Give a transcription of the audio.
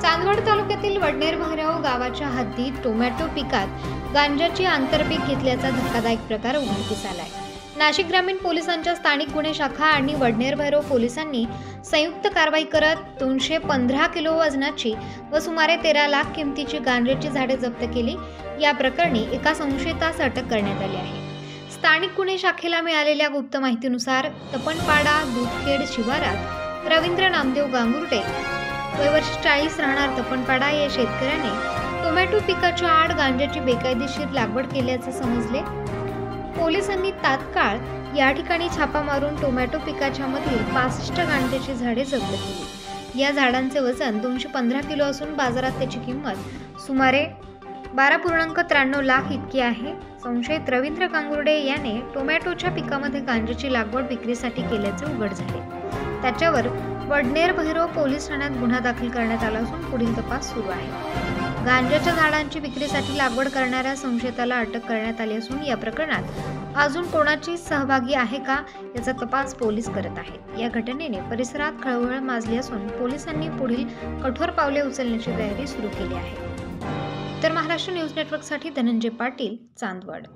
चांदवड तालुक्यातील वडनेर भैरव गावाच्या हद्दीत टोमॅटो पिकात गांजाची आंतरपीक घेतल्याचा धक्कादायक प्रकार उघडकीस आलाय। नाशिक ग्रामीण पोलिसांच्या स्थानिक गुन्हे शाखा आणि वडनेर भैरव पोलिसांनी संयुक्त कारवाई करत 215 किलो वजनाची व सुमारे 13 लाख किमतीची गांजाची झाडे जप्त केली। या प्रकरणी एका संशयितास अटक करण्यात आली आहे। स्थानिक गुन्हे शाखेला मिळालेल्या गुप्त माहितीनुसार तपनपाडा दूधखेड शिवारात रवींद्र नामदेव गांगुर्डे वय वर्ष 40 राहणार तपनपाडा या शेतकऱ्याने टोमॅटो पिकाच्या आड गांजाची बेकायदेशीर लागवड केल्याचे समजले। पोलिसांनी तात्काळ या ठिकाणी छापा मारून टोमॅटो पिकाच्या मधील 65 गांजाची झाडे जप्त केली। या झाडांचे वजन 215 किलो असून बाजारात त्याची किंमत सुमारे 12.93 लाख इतकी आहे। संशयित रवींद्र गांगुर्डे याने टोमॅटोच्या पिकामध्ये गांजाची लागवड विक्रीसाठी केल्याचे उघड झाले। त्याच्यावर वडनेर भैरव पोलीस ठाण्यात गुन्हा दाखल करण्यात आला असून पुढील तपास सुरू आहे। गांजाच्या झाडांची विक्रीसाठी लागवड करणाऱ्या संशयिताला अटक करण्यात आली असून या प्रकरणात अजून कोणाची सहभागी आहे का याचा तपास पोलीस करत आहेत। या घटनेने परिसरात खळबळ माजली असून पोलिसांनी पुढील कठोर पावले उचलण्याची तयारी सुरू केली आहे। तर महाराष्ट्र न्यूज नेटवर्कसाठी धनंजय पाटील, चांदवड।